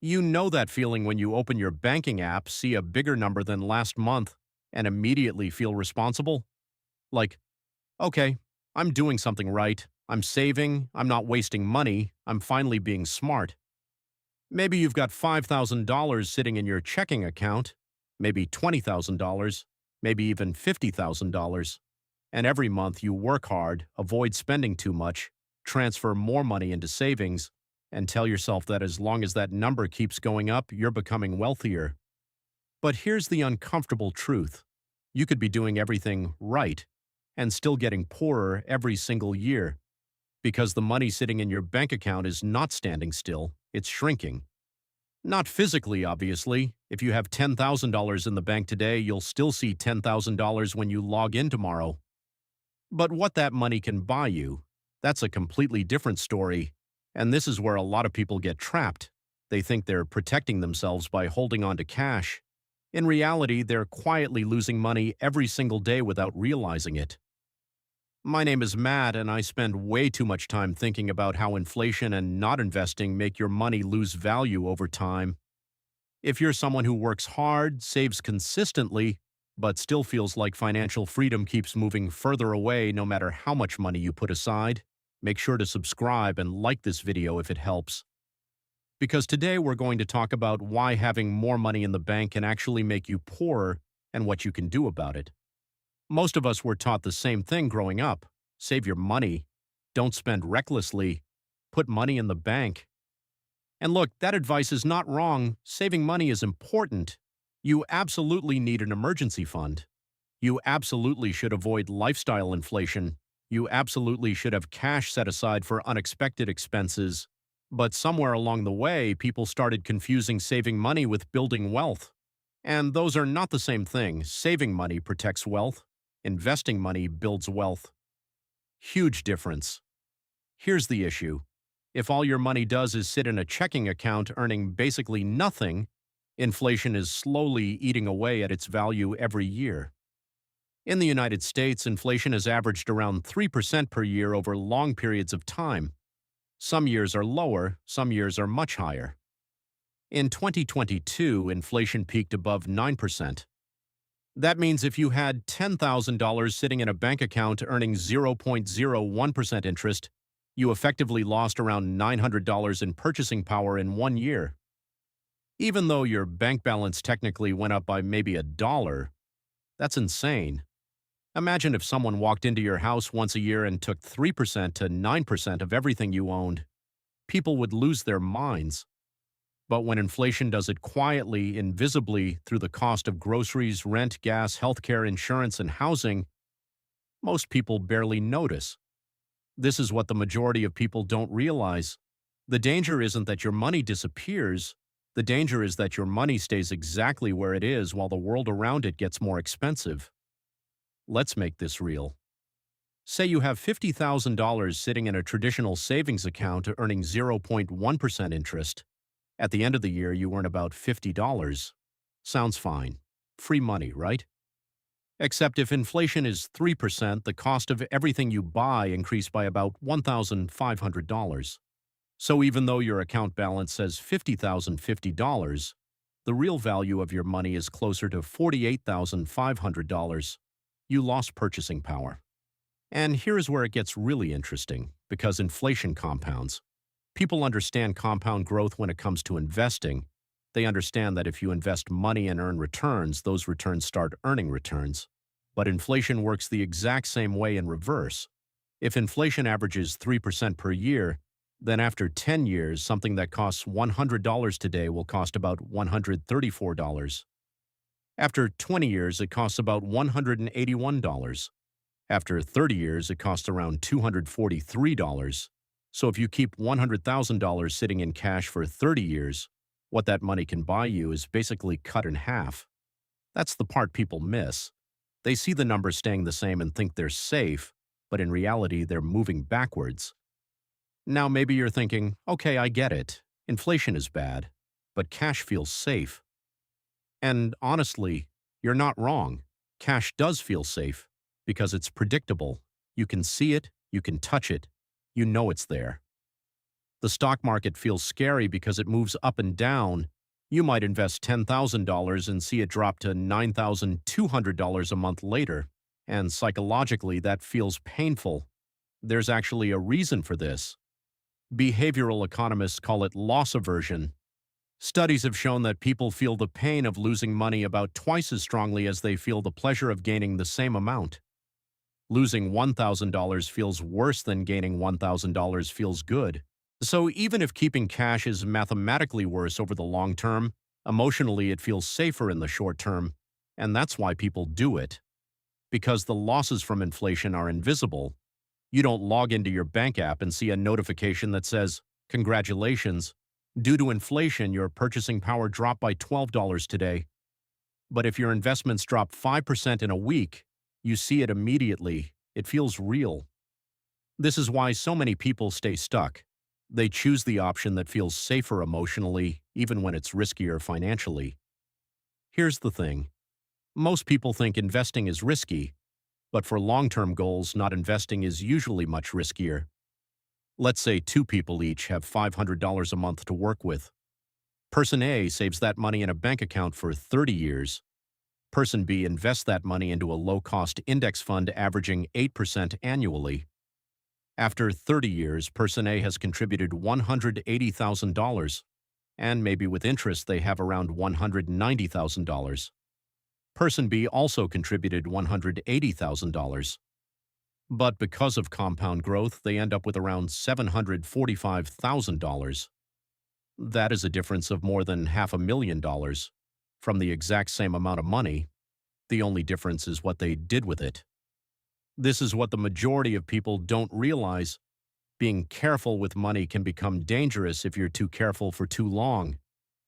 You know that feeling when you open your banking app, see a bigger number than last month, and immediately feel responsible? Like, okay, I'm doing something right. I'm saving. I'm not wasting money. I'm finally being smart. Maybe you've got $5,000 sitting in your checking account, maybe $20,000, maybe even $50,000. And every month you work hard, avoid spending too much, transfer more money into savings, and tell yourself that as long as that number keeps going up, you're becoming wealthier. But here's the uncomfortable truth. You could be doing everything right and still getting poorer every single year because the money sitting in your bank account is not standing still, it's shrinking. Not physically, obviously. If you have $10,000 in the bank today, you'll still see $10,000 when you log in tomorrow. But what that money can buy you, that's a completely different story. And this is where a lot of people get trapped. They think they're protecting themselves by holding on to cash. In reality, they're quietly losing money every single day without realizing it. My name is Matt, and I spend way too much time thinking about how inflation and not investing make your money lose value over time. If you're someone who works hard, saves consistently, but still feels like financial freedom keeps moving further away no matter how much money you put aside, make sure to subscribe and like this video if it helps. Because today we're going to talk about why having more money in the bank can actually make you poorer and what you can do about it. Most of us were taught the same thing growing up. Save your money. Don't spend recklessly. Put money in the bank. And look, that advice is not wrong. Saving money is important. You absolutely need an emergency fund. You absolutely should avoid lifestyle inflation. You absolutely should have cash set aside for unexpected expenses. But somewhere along the way, people started confusing saving money with building wealth. And those are not the same thing. Saving money protects wealth. Investing money builds wealth. Huge difference. Here's the issue. If all your money does is sit in a checking account earning basically nothing, inflation is slowly eating away at its value every year. In the United States, inflation has averaged around 3% per year over long periods of time. Some years are lower, some years are much higher. In 2022, inflation peaked above 9%. That means if you had $10,000 sitting in a bank account earning 0.01% interest, you effectively lost around $900 in purchasing power in 1 year. Even though your bank balance technically went up by maybe $1, that's insane. Imagine if someone walked into your house once a year and took 3% to 9% of everything you owned. People would lose their minds. But when inflation does it quietly, invisibly, through the cost of groceries, rent, gas, healthcare, insurance, and housing, most people barely notice. This is what the majority of people don't realize. The danger isn't that your money disappears. The danger is that your money stays exactly where it is while the world around it gets more expensive. Let's make this real. Say you have $50,000 sitting in a traditional savings account earning 0.1% interest. At the end of the year, you earn about $50. Sounds fine. Free money, right? Except if inflation is 3%, the cost of everything you buy increased by about $1,500. So even though your account balance says $50,050, the real value of your money is closer to $48,500. You lost purchasing power. And here's where it gets really interesting, because inflation compounds. People understand compound growth when it comes to investing. They understand that if you invest money and earn returns, those returns start earning returns. But inflation works the exact same way in reverse. If inflation averages 3% per year, then after 10 years, something that costs $100 today will cost about $134. After 20 years, it costs about $181. After 30 years, it costs around $243. So if you keep $100,000 sitting in cash for 30 years, what that money can buy you is basically cut in half. That's the part people miss. They see the numbers staying the same and think they're safe, but in reality, they're moving backwards. Now maybe you're thinking, okay, I get it. Inflation is bad, but cash feels safe. And honestly, you're not wrong. Cash does feel safe because it's predictable. You can see it, you can touch it, you know it's there. The stock market feels scary because it moves up and down. You might invest $10,000 and see it drop to $9,200 a month later, and psychologically that feels painful. There's actually a reason for this. Behavioral economists call it loss aversion. Studies have shown that people feel the pain of losing money about twice as strongly as they feel the pleasure of gaining the same amount. Losing $1,000 feels worse than gaining $1,000 feels good. So even if keeping cash is mathematically worse over the long term, emotionally it feels safer in the short term, and that's why people do it. Because the losses from inflation are invisible. You don't log into your bank app and see a notification that says, "Congratulations, due to inflation, your purchasing power dropped by $12 today." But if your investments drop 5% in a week, you see it immediately. It feels real. This is why so many people stay stuck. They choose the option that feels safer emotionally, even when it's riskier financially. Here's the thing. Most people think investing is risky, but for long-term goals, not investing is usually much riskier. Let's say two people each have $500 a month to work with. Person A saves that money in a bank account for 30 years. Person B invests that money into a low-cost index fund averaging 8% annually. After 30 years, Person A has contributed $180,000, and maybe with interest they have around $190,000. Person B also contributed $180,000. But because of compound growth, they end up with around $745,000. That is a difference of more than $500,000 from the exact same amount of money. The only difference is what they did with it. This is what the majority of people don't realize. Being careful with money can become dangerous if you're too careful for too long.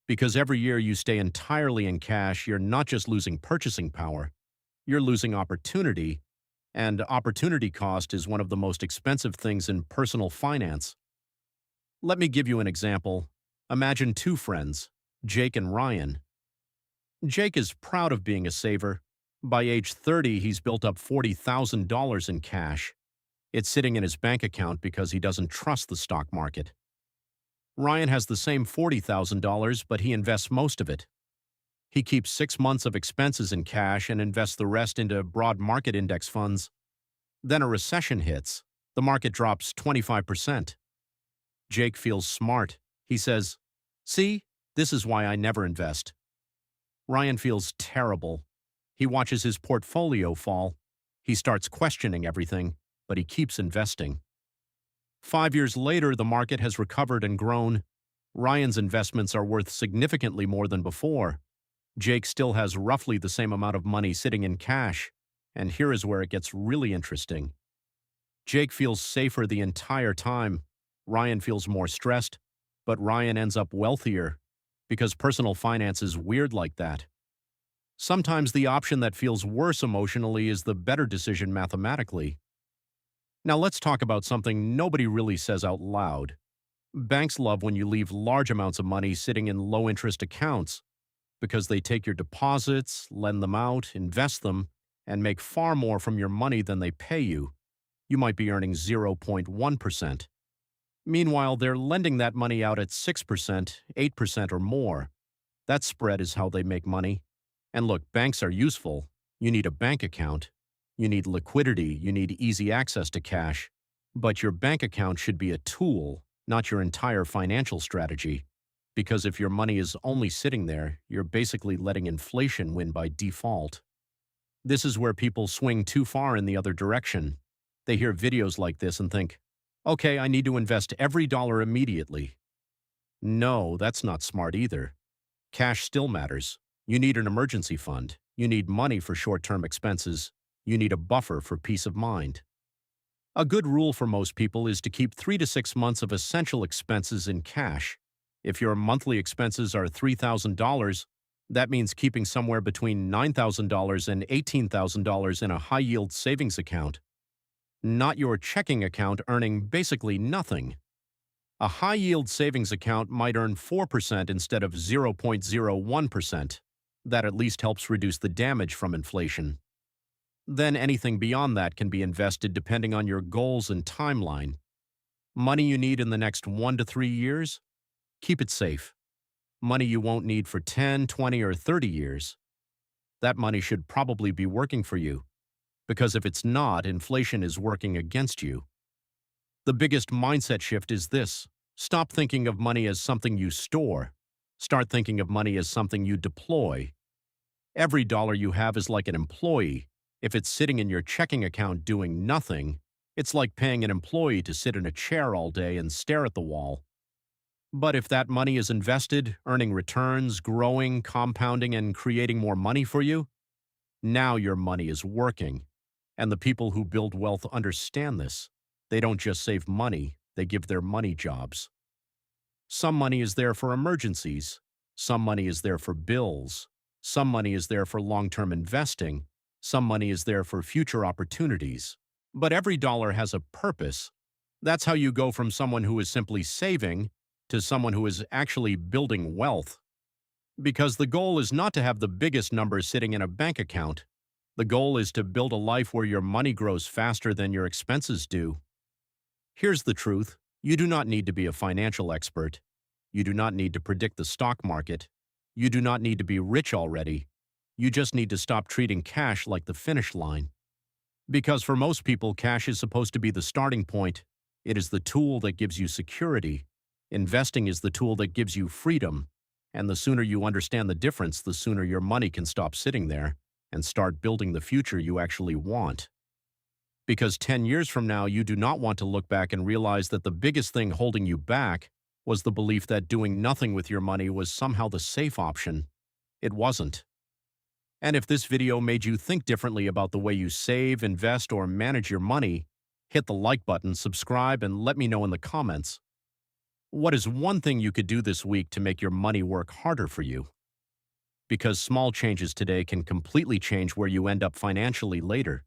Because every year you stay entirely in cash, you're not just losing purchasing power, you're losing opportunity, and opportunity cost is one of the most expensive things in personal finance. Let me give you an example. Imagine two friends, Jake and Ryan. Jake is proud of being a saver. By age 30, he's built up $40,000 in cash. It's sitting in his bank account because he doesn't trust the stock market. Ryan has the same $40,000, but he invests most of it. He keeps 6 months of expenses in cash and invests the rest into broad market index funds. Then a recession hits. The market drops 25%. Jake feels smart. He says, "See, this is why I never invest." Ryan feels terrible. He watches his portfolio fall. He starts questioning everything, but he keeps investing. 5 years later, the market has recovered and grown. Ryan's investments are worth significantly more than before. Jake still has roughly the same amount of money sitting in cash, and here is where it gets really interesting. Jake feels safer the entire time. Ryan feels more stressed, but Ryan ends up wealthier because personal finance is weird like that. Sometimes the option that feels worse emotionally is the better decision mathematically. Now let's talk about something nobody really says out loud. Banks love when you leave large amounts of money sitting in low-interest accounts because they take your deposits, lend them out, invest them, and make far more from your money than they pay you. You might be earning 0.1%. Meanwhile, they're lending that money out at 6%, 8%, or more. That spread is how they make money. And look, banks are useful. You need a bank account. You need liquidity. You need easy access to cash. But your bank account should be a tool, not your entire financial strategy. Because if your money is only sitting there, you're basically letting inflation win by default. This is where people swing too far in the other direction. They hear videos like this and think, "Okay, I need to invest every dollar immediately." No, that's not smart either. Cash still matters. You need an emergency fund. You need money for short-term expenses. You need a buffer for peace of mind. A good rule for most people is to keep 3 to 6 months of essential expenses in cash. If your monthly expenses are $3,000, that means keeping somewhere between $9,000 and $18,000 in a high-yield savings account. Not your checking account earning basically nothing. A high-yield savings account might earn 4% instead of 0.01%. That at least helps reduce the damage from inflation. Then anything beyond that can be invested depending on your goals and timeline. Money you need in the next 1 to 3 years? Keep it safe. Money you won't need for 10, 20, or 30 years? That money should probably be working for you, because if it's not, inflation is working against you. The biggest mindset shift is this: stop thinking of money as something you store. Start thinking of money as something you deploy. Every dollar you have is like an employee. If it's sitting in your checking account doing nothing, it's like paying an employee to sit in a chair all day and stare at the wall. But if that money is invested, earning returns, growing, compounding, and creating more money for you, now your money is working. And the people who build wealth understand this. They don't just save money, they give their money jobs. Some money is there for emergencies. Some money is there for bills. Some money is there for long-term investing. Some money is there for future opportunities. But every dollar has a purpose. That's how you go from someone who is simply saving to someone who is actually building wealth. Because the goal is not to have the biggest number sitting in a bank account. The goal is to build a life where your money grows faster than your expenses do. Here's the truth: you do not need to be a financial expert. You do not need to predict the stock market. You do not need to be rich already. You just need to stop treating cash like the finish line. Because for most people, cash is supposed to be the starting point. It is the tool that gives you security. Investing is the tool that gives you freedom. And the sooner you understand the difference, the sooner your money can stop sitting there and start building the future you actually want. Because 10 years from now, you do not want to look back and realize that the biggest thing holding you back was the belief that doing nothing with your money was somehow the safe option. It wasn't. And if this video made you think differently about the way you save, invest, or manage your money, hit the like button, subscribe, and let me know in the comments. What is one thing you could do this week to make your money work harder for you? Because small changes today can completely change where you end up financially later.